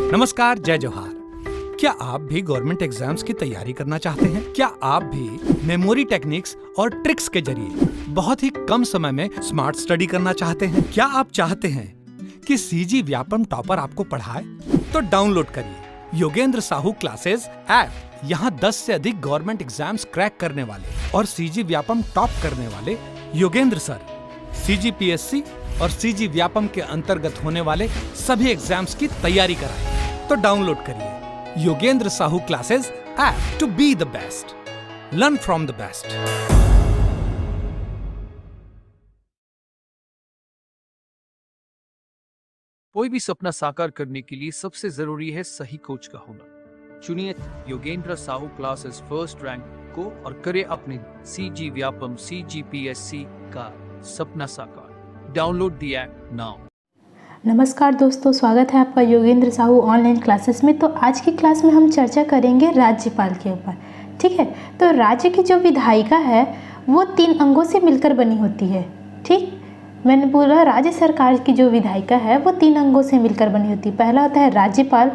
नमस्कार, जय जोहार। क्या आप भी गवर्नमेंट एग्जाम्स की तैयारी करना चाहते हैं? क्या आप भी मेमोरी टेक्निक्स और ट्रिक्स के जरिए बहुत ही कम समय में स्मार्ट स्टडी करना चाहते हैं? क्या आप चाहते हैं कि सीजी व्यापम टॉपर आपको पढ़ाए? तो डाउनलोड करिए योगेंद्र साहू क्लासेस ऐप। यहाँ 10 से अधिक गवर्नमेंट एग्जाम्स क्रैक करने वाले और सीजी व्यापम टॉप करने वाले योगेंद्र सर CGPSC और सीजी व्यापम के अंतर्गत होने वाले सभी एग्जाम्स की तैयारी कराएं। तो डाउनलोड करिए Yogendra Sahu classes app to be the best, learn from the best. कोई भी सपना साकार करने के लिए सबसे जरूरी है सही कोच का होना। चुनिए Yogendra Sahu classes first rank को और करें अपने सीजी व्यापम CGPSC का सपना साकार। Download the app now. नमस्कार दोस्तों, स्वागत है आपका योगेंद्र साहू ऑनलाइन क्लासेस में। तो आज की क्लास में हम चर्चा करेंगे राज्यपाल के ऊपर। ठीक है, तो राज्य की जो विधायिका है वो 3 अंगों से मिलकर बनी होती है। ठीक, मैंने बोला राज्य सरकार की जो विधायिका है वो 3 अंगों से मिलकर बनी होती है। पहला होता है राज्यपाल,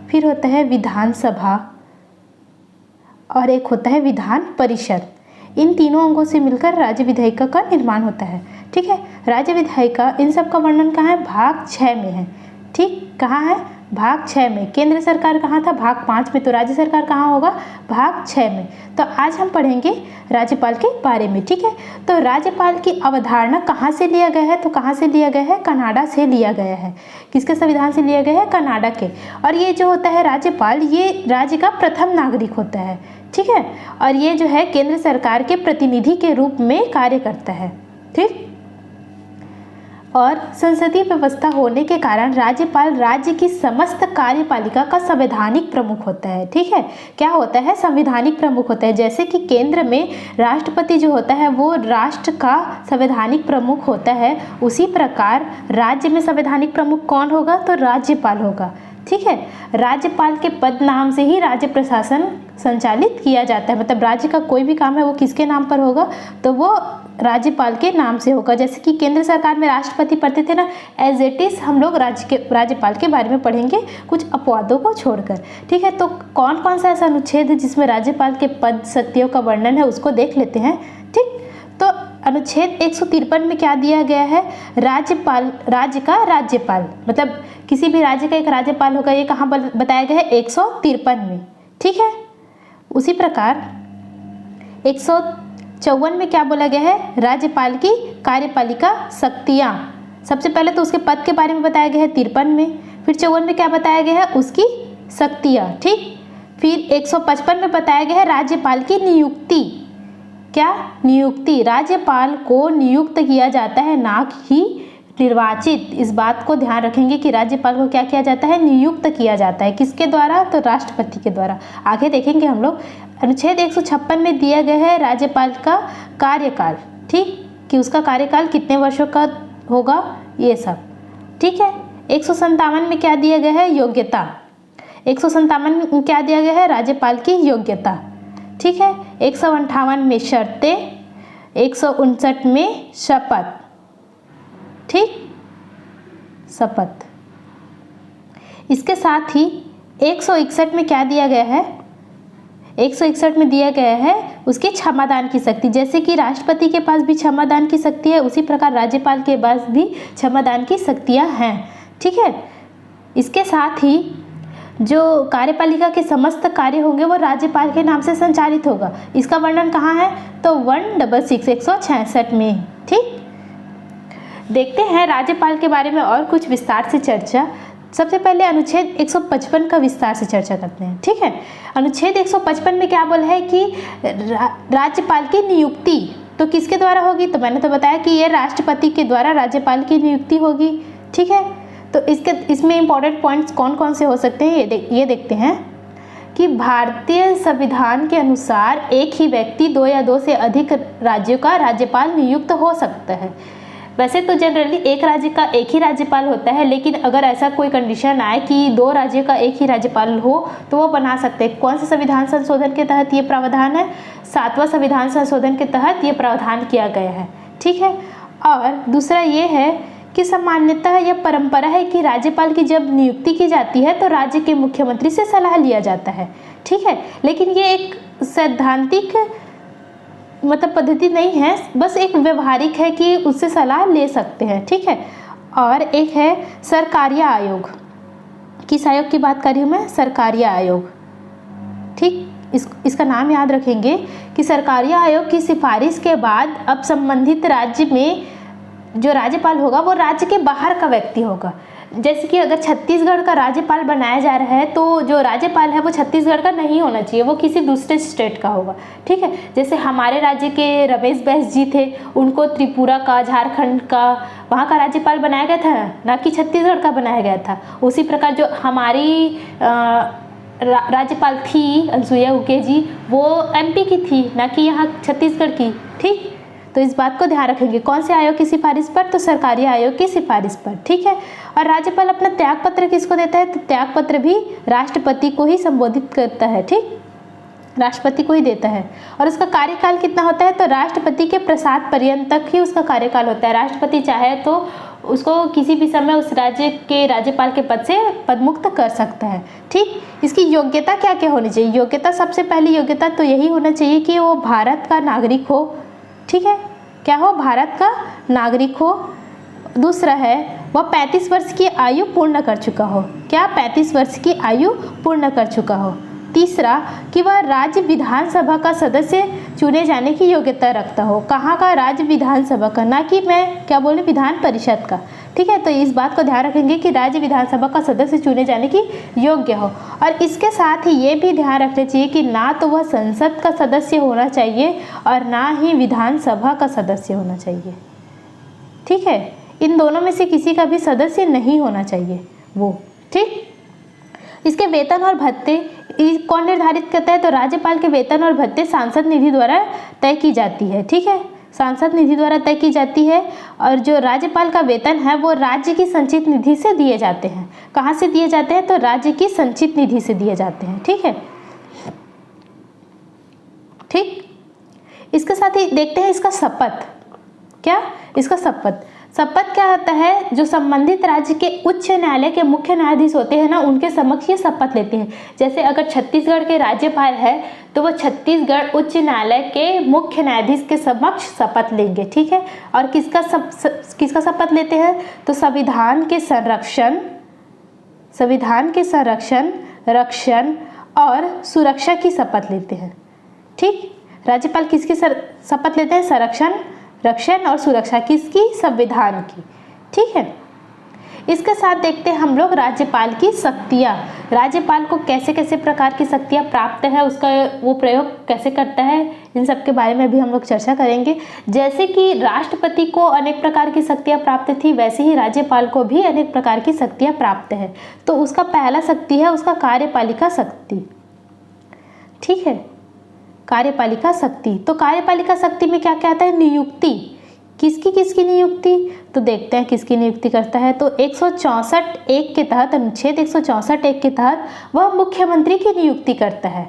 फिर होता है विधानसभा और एक होता है विधान परिषद। इन तीनों अंगों से मिलकर राज्य विधायिका का निर्माण होता है। ठीक है, राज्य विधायिका इन सब का वर्णन कहाँ है? भाग 6 में है। ठीक, कहाँ है? भाग 6 में। केंद्र सरकार कहाँ था? भाग 5 में। तो राज्य सरकार कहाँ होगा? भाग 6 में। तो आज हम पढ़ेंगे राज्यपाल के बारे में। ठीक है, तो राज्यपाल की अवधारणा कहाँ से लिया गया है? तो कहाँ से लिया गया है? कनाडा से लिया गया है। किसके संविधान से लिया गया है? कनाडा के। और ये जो होता है राज्यपाल, ये राज्य का प्रथम नागरिक होता है। ठीक है, और ये जो है केंद्र सरकार के प्रतिनिधि के रूप में कार्य करता है। ठीक, और संसदीय व्यवस्था होने के कारण राज्यपाल राज्य की समस्त कार्यपालिका का संवैधानिक प्रमुख होता है। ठीक है, क्या होता है? संवैधानिक प्रमुख होता है। जैसे कि केंद्र में राष्ट्रपति जो होता है वो राष्ट्र का संवैधानिक प्रमुख होता है, उसी प्रकार राज्य में संवैधानिक प्रमुख कौन होगा? तो राज्यपाल होगा। ठीक है, राज्यपाल के पद नाम से ही राज्य प्रशासन संचालित किया जाता है। मतलब राज्य का कोई भी काम है वो किसके नाम पर होगा? तो वो राज्यपाल के नाम से होगा। जैसे कि केंद्र सरकार में राष्ट्रपति पढ़ते थे ना, एज इट इज हम लोग राज्यपाल के बारे में पढ़ेंगे कुछ अपवादों को छोड़कर। ठीक है, तो कौन कौन सा ऐसा अनुच्छेद है जिसमें राज्यपाल के पद शक्तियों का वर्णन है उसको देख लेते हैं। ठीक, तो अनुच्छेद 153 में क्या दिया गया है? राज्यपाल, राज्य का राज्यपाल, मतलब किसी भी राज्य का एक राज्यपाल होगा। ये कहाँ बताया गया है? 153 में। ठीक है, उसी प्रकार 154 में क्या बोला गया है? राज्यपाल की कार्यपालिका शक्तियाँ। सबसे पहले तो उसके पद के बारे में बताया गया है 53 में, फिर 54 में क्या बताया गया है? उसकी शक्तियाँ। ठीक, फिर 155 में बताया गया है राज्यपाल की नियुक्ति। क्या? नियुक्ति। राज्यपाल को नियुक्त किया जाता है, ना कि निर्वाचित। इस बात को ध्यान रखेंगे कि राज्यपाल को क्या किया जाता है? नियुक्त किया जाता है। किसके द्वारा? तो राष्ट्रपति के द्वारा। आगे देखेंगे हम लोग। अनुच्छेद 156 में दिया गया है राज्यपाल का कार्यकाल। ठीक, कि उसका कार्यकाल कितने वर्षों का होगा, ये सब। ठीक है, 157 में क्या दिया गया है? योग्यता। 157 में क्या दिया गया है? राज्यपाल की योग्यता। ठीक है, 158 में शर्तें, 159 में शपथ। ठीक, शपथ। इसके साथ ही 161 में क्या दिया गया है? 161 में दिया गया है उसकी क्षमादान की शक्ति। जैसे कि राष्ट्रपति के पास भी क्षमादान की शक्ति है, उसी प्रकार राज्यपाल के पास भी क्षमादान की शक्तियाँ हैं। ठीक है, इसके साथ ही जो कार्यपालिका के समस्त कार्य होंगे वो राज्यपाल के नाम से संचालित होगा। इसका वर्णन कहाँ है? तो 166 में। ठीक, देखते हैं राज्यपाल के बारे में और कुछ विस्तार से चर्चा। सबसे पहले अनुच्छेद 155 का विस्तार से चर्चा करते हैं। ठीक है, अनुच्छेद 155 में क्या बोला है कि राज्यपाल की नियुक्ति तो किसके द्वारा होगी? तो मैंने तो बताया कि ये राष्ट्रपति के द्वारा राज्यपाल की नियुक्ति होगी। ठीक है, तो इसमें इंपॉर्टेंट पॉइंट्स कौन कौन से हो सकते हैं ये देखते हैं कि भारतीय संविधान के अनुसार एक ही व्यक्ति 2 या 2 से अधिक राज्यों का राज्यपाल नियुक्त हो सकता है। वैसे तो जनरली एक राज्य का एक ही राज्यपाल होता है, लेकिन अगर ऐसा कोई कंडीशन आए कि 2 राज्यों का एक ही राज्यपाल हो तो वो बना सकते हैं। कौन से संविधान संशोधन के तहत ये प्रावधान है? 7वां संविधान संशोधन के तहत ये प्रावधान किया गया है। ठीक है, और दूसरा ये है कि सामान्यतः यह परंपरा है कि राज्यपाल की जब नियुक्ति की जाती है तो राज्य के मुख्यमंत्री से सलाह लिया जाता है, ठीक है। लेकिन ये एक सैद्धांतिक मतलब पद्धति नहीं है, बस एक व्यवहारिक है कि उससे सलाह ले सकते हैं, ठीक है। और एक है सरकारिया आयोग। किस आयोग की बात कर रही हूँ मैं? सरकारिया आयोग, ठीक। इसका नाम याद रखेंगे कि सरकारिया आयोग की सिफारिश के बाद अब संबंधित राज्य में जो राज्यपाल होगा वो राज्य के बाहर का व्यक्ति होगा। जैसे कि अगर छत्तीसगढ़ का राज्यपाल बनाया जा रहा है तो जो राज्यपाल है वो छत्तीसगढ़ का नहीं होना चाहिए, वो किसी दूसरे स्टेट का होगा, ठीक है। जैसे हमारे राज्य के रमेश बैस जी थे, उनको त्रिपुरा का, झारखंड का, वहाँ का राज्यपाल बनाया गया था, ना कि छत्तीसगढ़ का बनाया गया था। उसी प्रकार जो हमारी राज्यपाल थी अनुसुईया उइके जी, वो एमपी की थी, ना कि यहाँ छत्तीसगढ़ की, ठीक। तो इस बात को ध्यान रखेंगे। कौन से आयोग की सिफारिश पर? तो सरकारी आयोग की सिफारिश पर, ठीक है। और राज्यपाल अपना त्याग पत्र किसको देता है? तो त्याग पत्र भी राष्ट्रपति को ही संबोधित करता है, ठीक, राष्ट्रपति को ही देता है। और उसका कार्यकाल कितना होता है? तो राष्ट्रपति के प्रसाद पर्यंत तक ही उसका कार्यकाल होता है। राष्ट्रपति चाहे तो उसको किसी भी समय उस राज्य के राज्यपाल के पद से पदमुक्त कर सकता है, ठीक। इसकी योग्यता क्या क्या होनी चाहिए? योग्यता, सबसे पहली योग्यता तो यही होना चाहिए कि वो भारत का नागरिक हो, ठीक है। क्या हो? भारत का नागरिक हो। दूसरा है वह 35 वर्ष की आयु पूर्ण कर चुका हो। क्या? 35 वर्ष की आयु पूर्ण कर चुका हो। तीसरा कि वह राज्य विधानसभा का सदस्य चुने जाने की योग्यता रखता हो। कहाँ का? राज्य विधानसभा का, ना कि मैं क्या बोले विधान परिषद का, ठीक है। तो इस बात को ध्यान रखेंगे कि राज्य विधानसभा का सदस्य चुने जाने की योग्य हो। और इसके साथ ही ये भी ध्यान रखना चाहिए कि ना तो वह संसद का सदस्य होना चाहिए और ना ही विधानसभा का सदस्य होना चाहिए, ठीक है। इन दोनों में से किसी का भी सदस्य नहीं होना चाहिए वो, ठीक। इसके वेतन और भत्ते कौन निर्धारित करता है? तो राज्यपाल के वेतन और भत्ते सांसद निधि द्वारा तय की जाती है, ठीक है। सांसद निधि द्वारा तय की जाती है। और जो राज्यपाल का वेतन है वो राज्य की संचित निधि से दिए जाते हैं। कहाँ से दिए जाते हैं? तो राज्य की संचित निधि से दिए जाते हैं, ठीक है, ठीक। इसके साथ ही देखते हैं इसका शपथ। क्या? इसका शपथ। शपथ क्या होता है? जो संबंधित राज्य के उच्च न्यायालय के मुख्य न्यायाधीश होते हैं ना, उनके समक्ष ये शपथ लेते हैं। जैसे अगर छत्तीसगढ़ के राज्यपाल है तो वो छत्तीसगढ़ उच्च न्यायालय के मुख्य न्यायाधीश के समक्ष शपथ लेंगे, ठीक है। और किसका शपथ लेते हैं? तो संविधान के संरक्षण, रक्षण और सुरक्षा की शपथ लेते हैं, ठीक। राज्यपाल किसकी शपथ लेते हैं? संरक्षण, रक्षण और सुरक्षा किसकी? संविधान की, ठीक है। इसके साथ देखते हैं हम लोग राज्यपाल की शक्तियाँ। राज्यपाल को कैसे कैसे प्रकार की शक्तियाँ प्राप्त है, उसका वो प्रयोग कैसे करता है, इन सब के बारे में भी हम लोग चर्चा करेंगे। जैसे कि राष्ट्रपति को अनेक प्रकार की शक्तियाँ प्राप्त थी, वैसे ही राज्यपाल को भी अनेक प्रकार की शक्तियाँ प्राप्त है। तो उसका पहला शक्ति है उसका कार्यपालिका शक्ति, ठीक है, कार्यपालिका शक्ति। तो कार्यपालिका शक्ति में क्या क्या आता है? नियुक्ति। किसकी नियुक्ति? तो देखते हैं किसकी नियुक्ति करता है। तो 164(1) के तहत, अनुच्छेद 164(1) के तहत वह मुख्यमंत्री की नियुक्ति करता है,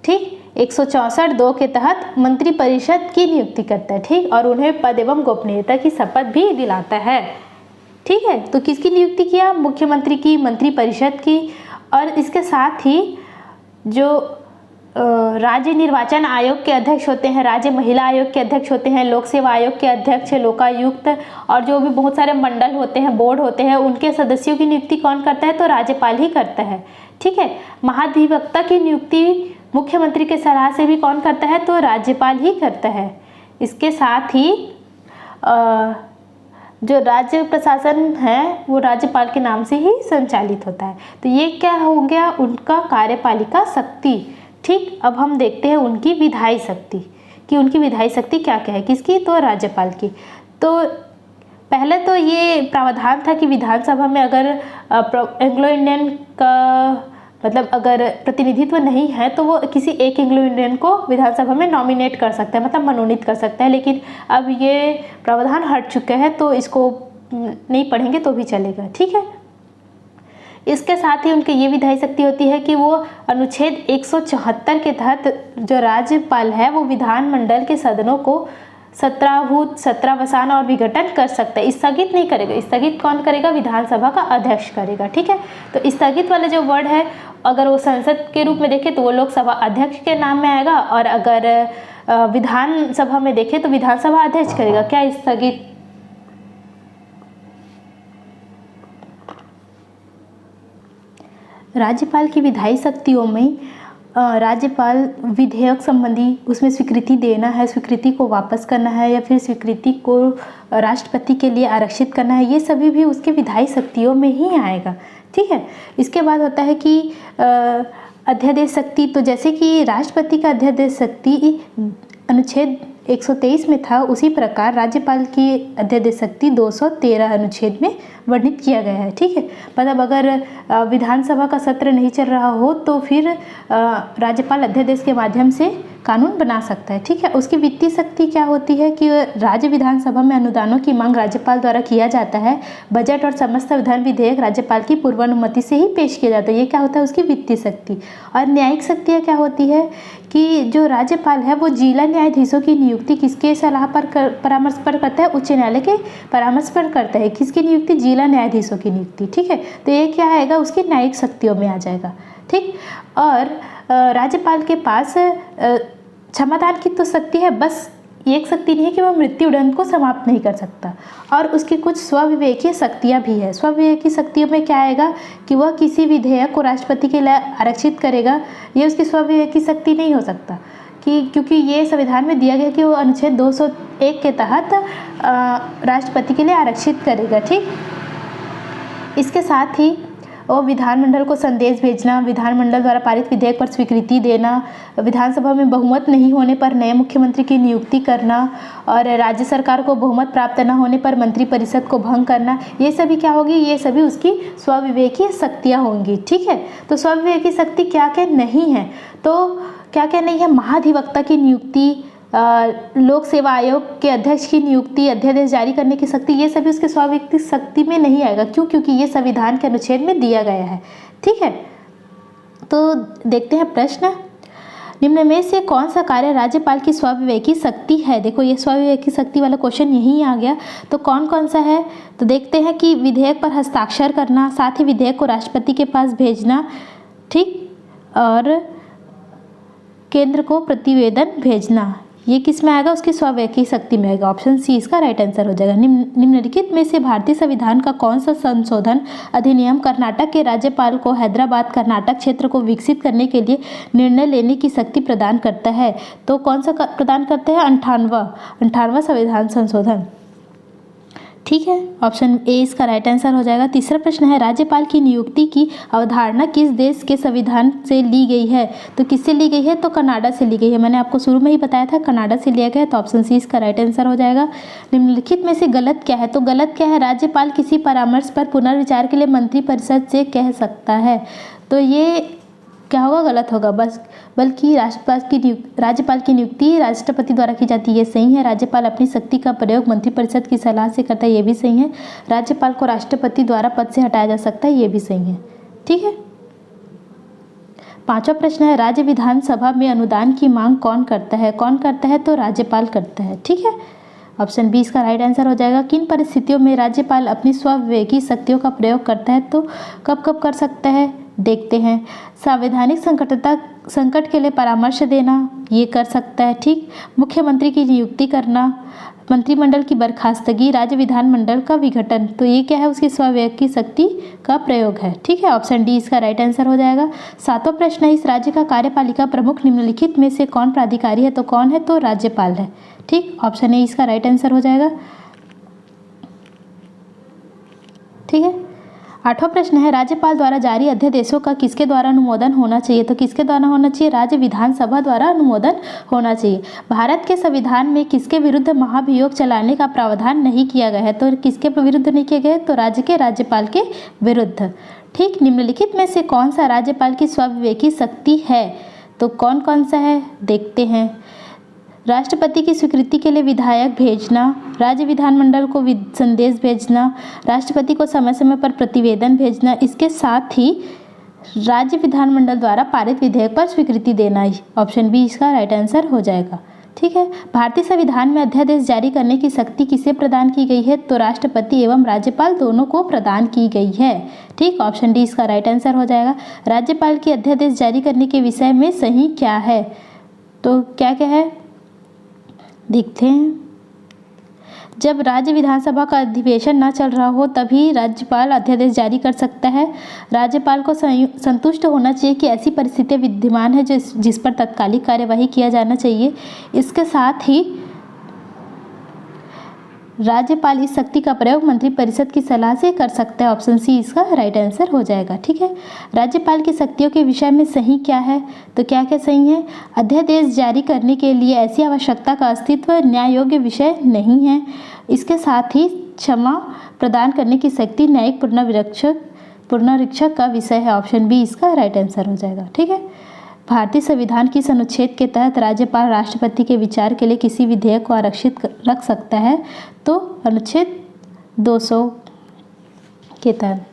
ठीक। 164(2) के तहत मंत्रिपरिषद की नियुक्ति करता है, ठीक। और उन्हें पद एवं गोपनीयता की शपथ भी दिलाता है, ठीक है। तो किसकी नियुक्ति किया? मुख्यमंत्री की, मंत्रिपरिषद की। और इसके साथ ही जो राज्य निर्वाचन आयोग के अध्यक्ष होते हैं, राज्य महिला आयोग के अध्यक्ष होते हैं, लोक सेवा आयोग के अध्यक्ष, लोकायुक्त और जो भी बहुत सारे मंडल होते हैं, बोर्ड होते हैं, उनके सदस्यों की नियुक्ति कौन करता है? तो राज्यपाल ही करता है, ठीक है। महाधिवक्ता की नियुक्ति मुख्यमंत्री के सलाह से भी कौन करता है? तो राज्यपाल ही करता है। इसके साथ ही जो राज्य प्रशासन है वो राज्यपाल के नाम से ही संचालित होता है। तो ये क्या हो गया? उनका कार्यपालिका शक्ति, ठीक। अब हम देखते हैं उनकी विधायी शक्ति कि उनकी विधायी शक्ति क्या क्या है, किसकी? तो राज्यपाल की। तो पहले तो ये प्रावधान था कि विधानसभा में अगर एंग्लो इंडियन का मतलब अगर प्रतिनिधित्व नहीं है तो वो किसी एक एंग्लो इंडियन को विधानसभा में नॉमिनेट कर सकता है, मतलब मनोनीत कर सकता है। लेकिन अब ये प्रावधान हट चुके हैं तो इसको नहीं पढ़ेंगे तो भी चलेगा, ठीक है। इसके साथ ही उनकी ये विधायी शक्ति होती है कि वो अनुच्छेद 174 के तहत जो राज्यपाल है वो विधानमंडल के सदनों को सत्राभूत, सत्रावसान और विघटन कर सकता है। स्थगित नहीं करेगा। स्थगित कौन करेगा? विधानसभा का अध्यक्ष करेगा। ठीक है, तो स्थगित वाला जो वर्ड है अगर वो संसद के रूप में देखें तो वो लोकसभा अध्यक्ष के नाम में आएगा, और अगर विधानसभा में देखें तो विधानसभा अध्यक्ष करेगा। क्या स्थगित? राज्यपाल की विधायी शक्तियों में राज्यपाल विधेयक संबंधी उसमें स्वीकृति देना है, स्वीकृति को वापस करना है, या फिर स्वीकृति को राष्ट्रपति के लिए आरक्षित करना है, ये सभी भी उसके विधायी शक्तियों में ही आएगा। ठीक है, इसके बाद होता है कि अध्यादेश शक्ति। तो जैसे कि राष्ट्रपति का अध्यादेश शक्ति अनुच्छेद 123 में था, उसी प्रकार राज्यपाल की अध्यादेश शक्ति 213 अनुच्छेद में वर्णित किया गया है। ठीक है, मतलब अगर विधानसभा का सत्र नहीं चल रहा हो तो फिर राज्यपाल अध्यादेश के माध्यम से कानून बना सकता है। ठीक है, उसकी वित्तीय शक्ति क्या होती है कि राज्य विधानसभा में अनुदानों की मांग राज्यपाल द्वारा किया जाता है। बजट और समस्त विधान विधेयक राज्यपाल की पूर्वानुमति से ही पेश किया जाता है। ये क्या होता है? उसकी वित्तीय शक्ति। और न्यायिक शक्तियाँ क्या होती है कि जो राज्यपाल है वो जिला न्यायाधीशों की नियुक्ति किसके सलाह पर परामर्श पर करता है? उच्च न्यायालय के परामर्श पर करता है। किसकी नियुक्ति? जिला न्यायाधीशों की नियुक्ति। ठीक है, तो ये क्या आएगा? उसकी न्यायिक शक्तियों में आ जाएगा। ठीक, और राज्यपाल के पास क्षमादान की तो शक्ति है, बस एक शक्ति नहीं है कि वह मृत्युदंड को समाप्त नहीं कर सकता। और उसकी कुछ स्वविवेकीय शक्तियाँ भी है। स्वविवेकीय शक्तियों में क्या आएगा कि वह किसी विधेयक को राष्ट्रपति के लिए आरक्षित करेगा। ये उसकी स्वविवेकीय शक्ति नहीं हो सकता कि क्योंकि ये संविधान में दिया गया कि वो अनुच्छेद 201 के तहत राष्ट्रपति के लिए आरक्षित करेगा। ठीक, इसके साथ ही और विधानमंडल को संदेश भेजना, विधानमंडल द्वारा पारित विधेयक पर स्वीकृति देना, विधानसभा में बहुमत नहीं होने पर नए मुख्यमंत्री की नियुक्ति करना, और राज्य सरकार को बहुमत प्राप्त न होने पर मंत्रिपरिषद को भंग करना, ये सभी क्या होगी? ये सभी उसकी स्वविवेकीय शक्तियाँ होंगी। ठीक है, तो स्वविवेकीय शक्ति क्या क्या नहीं है? तो क्या क्या नहीं है? महाधिवक्ता की नियुक्ति, लोक सेवा आयोग के अध्यक्ष की नियुक्ति, अध्यादेश जारी करने की शक्ति, ये सभी उसके स्वविवेकीय शक्ति में नहीं आएगा। क्यों? क्योंकि ये संविधान के अनुच्छेद में दिया गया है। ठीक है, तो देखते हैं प्रश्न। निम्न में से कौन सा कार्य राज्यपाल की स्वविवेकीय शक्ति है? देखो ये स्वविवेकीय शक्ति वाला क्वेश्चन यहीं आ गया। तो कौन कौन सा है? तो देखते हैं कि विधेयक पर हस्ताक्षर करना, साथ ही विधेयक को राष्ट्रपति के पास भेजना, ठीक, और केंद्र को प्रतिवेदन भेजना। ये किस में आएगा? उसकी स्वविवेकीय शक्ति में आएगा। ऑप्शन सी इसका राइट आंसर हो जाएगा। निम्नलिखित में से भारतीय संविधान का कौन सा संशोधन अधिनियम कर्नाटक के राज्यपाल को हैदराबाद कर्नाटक क्षेत्र को विकसित करने के लिए निर्णय लेने की शक्ति प्रदान करता है? तो कौन सा प्रदान करता है? 58वां संविधान संशोधन। ठीक है, ऑप्शन ए इसका राइट आंसर हो जाएगा। तीसरा प्रश्न है, राज्यपाल की नियुक्ति की अवधारणा किस देश के संविधान से ली गई है? तो किससे ली गई है? तो कनाडा से ली गई है। मैंने आपको शुरू में ही बताया था कनाडा से लिया गया है, तो ऑप्शन सी इसका राइट आंसर हो जाएगा। निम्नलिखित में से गलत क्या है? तो गलत क्या है? राज्यपाल किसी परामर्श पर पुनर्विचार के लिए मंत्रिपरिषद से कह सकता है। तो ये क्या होगा? गलत होगा। बल्कि राज्यपाल की नियुक्ति राष्ट्रपति द्वारा की जाती है, ये सही है। राज्यपाल अपनी शक्ति का प्रयोग मंत्रिपरिषद की सलाह से करता है, ये भी सही है। राज्यपाल को राष्ट्रपति द्वारा पद से हटाया जा सकता है, ये भी सही है। ठीक है, पांचवा प्रश्न है, राज्य विधानसभा में अनुदान की मांग कौन करता है? कौन करता है? तो राज्यपाल करता है। ठीक है, ऑप्शन बी इसका राइट आंसर हो जाएगा। किन परिस्थितियों में राज्यपाल अपनी स्वविवेकी शक्तियों का प्रयोग करता है? तो कब कब कर सकता है? देखते हैं। संवैधानिक संकट के लिए परामर्श देना, ये कर सकता है। ठीक, मुख्यमंत्री की नियुक्ति करना, मंत्रिमंडल की बर्खास्तगी, राज्य विधानमंडल का विघटन, तो ये क्या है? उसकी स्वविवेकी शक्ति का प्रयोग है। ठीक है, ऑप्शन डी इसका राइट आंसर हो जाएगा। सातवां प्रश्न है, इस राज्य का कार्यपालिका प्रमुख निम्नलिखित में से कौन प्राधिकारी है? तो कौन है? तो राज्यपाल है। ठीक, ऑप्शन ए इसका राइट आंसर हो जाएगा। ठीक है, आठवां प्रश्न है, राज्यपाल द्वारा जारी अध्यादेशों का किसके द्वारा अनुमोदन होना चाहिए? तो किसके द्वारा होना चाहिए? राज्य विधानसभा द्वारा अनुमोदन होना चाहिए। भारत के संविधान में किसके विरुद्ध महाभियोग चलाने का प्रावधान नहीं किया गया है? तो किसके विरुद्ध नहीं किया गया है? तो राज्य के राज्यपाल के विरुद्ध। ठीक, निम्नलिखित में से कौन सा राज्यपाल की स्वविवेकी शक्ति है? तो कौन कौन सा है? देखते हैं। राष्ट्रपति की स्वीकृति के लिए विधायक भेजना, राज्य विधानमंडल को संदेश भेजना, राष्ट्रपति को समय समय पर प्रतिवेदन भेजना, इसके साथ ही राज्य विधानमंडल द्वारा पारित विधेयक पर स्वीकृति देना। ऑप्शन बी इसका राइट आंसर हो जाएगा। ठीक है। भारतीय संविधान में अध्यादेश जारी करने की शक्ति किसे प्रदान की गई है? तो राष्ट्रपति एवं राज्यपाल दोनों को प्रदान की गई है। ठीक, ऑप्शन डी इसका राइट आंसर हो जाएगा। राज्यपाल की अध्यादेश जारी करने के विषय में सही क्या है? तो क्या क्या है देखते हैं। जब राज्य विधानसभा का अधिवेशन न चल रहा हो तभी राज्यपाल अध्यादेश जारी कर सकता है। राज्यपाल को संतुष्ट होना चाहिए कि ऐसी परिस्थितियाँ विद्यमान है जिस पर तत्कालिक कार्यवाही किया जाना चाहिए। इसके साथ ही राज्यपाल इस शक्ति का प्रयोग मंत्रिपरिषद की सलाह से कर सकता है। ऑप्शन सी इसका राइट आंसर हो जाएगा। ठीक है, राज्यपाल की शक्तियों के विषय में सही क्या है? तो क्या क्या सही है? अध्यादेश जारी करने के लिए ऐसी आवश्यकता का अस्तित्व न्याय योग्य विषय नहीं है। इसके साथ ही क्षमा प्रदान करने की शक्ति न्यायिक पुनरीक्षक का विषय है। ऑप्शन बी इसका राइट आंसर हो जाएगा। ठीक है, भारतीय संविधान किस अनुच्छेद के तहत राज्यपाल राष्ट्रपति के विचार के लिए किसी विधेयक को आरक्षित रख सकता है? तो अनुच्छेद 200 के तहत।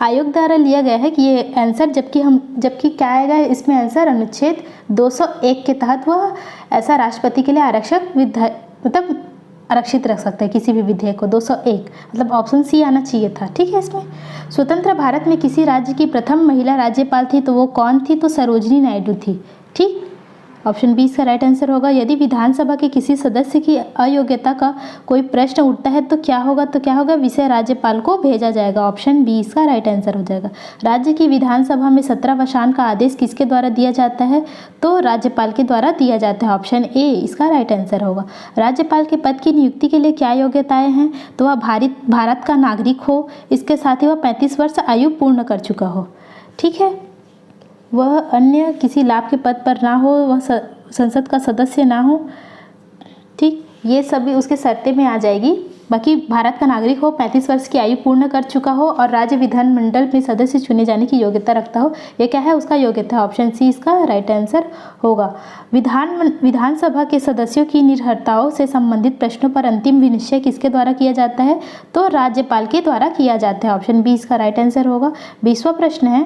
आयोग द्वारा लिया गया है कि ये आंसर जबकि क्या आएगा इसमें आंसर अनुच्छेद 201 के तहत वह ऐसा राष्ट्रपति के लिए आरक्षित रख सकता है किसी भी विधेयक को। 201 मतलब ऑप्शन सी आना चाहिए था। ठीक है, इसमें स्वतंत्र भारत में किसी राज्य की प्रथम महिला राज्यपाल थी तो वो कौन थी? तो सरोजिनी नायडू थी। ठीक, ऑप्शन बी इसका राइट आंसर होगा। यदि विधानसभा के किसी सदस्य की अयोग्यता का कोई प्रश्न उठता है तो क्या होगा? तो क्या होगा? विषय राज्यपाल को भेजा जाएगा। ऑप्शन बी इसका राइट आंसर हो जाएगा। राज्य की विधानसभा में 17वां का आदेश किसके द्वारा दिया जाता है? तो राज्यपाल के द्वारा दिया जाता है। ऑप्शन ए इसका राइट आंसर होगा। राज्यपाल के पद की नियुक्ति के लिए क्या योग्यताएं हैं? तो वह भारत का नागरिक हो, इसके साथ ही वह 35 वर्ष आयु पूर्ण कर चुका हो। ठीक है, वह अन्य किसी लाभ के पद पर ना हो, वह संसद का सदस्य ना हो। ठीक, ये सभी उसके शर्तें में आ जाएगी। बाकी भारत का नागरिक हो, 35 वर्ष की आयु पूर्ण कर चुका हो और राज्य विधानमंडल में सदस्य चुने जाने की योग्यता रखता हो। ये क्या है? उसका योग्यता है। ऑप्शन सी इसका राइट आंसर होगा। विधानसभा के सदस्यों की निर्भरताओं से संबंधित प्रश्नों पर अंतिम विनिश्चय किसके द्वारा किया जाता है? तो राज्यपाल के द्वारा किया जाता है। ऑप्शन बी इसका राइट आंसर होगा। 20वां प्रश्न है,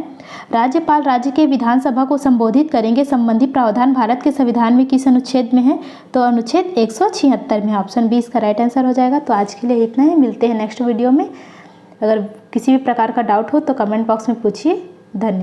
राज्यपाल राज्य के विधानसभा को संबोधित करेंगे संबंधी प्रावधान भारत के संविधान में किस अनुच्छेद में है? तो अनुच्छेद 176 में। ऑप्शन बी इसका राइट आंसर हो जाएगा। तो आज के लिए इतना ही, मिलते हैं नेक्स्ट वीडियो में। अगर किसी भी प्रकार का डाउट हो तो कमेंट बॉक्स में पूछिए। धन्यवाद।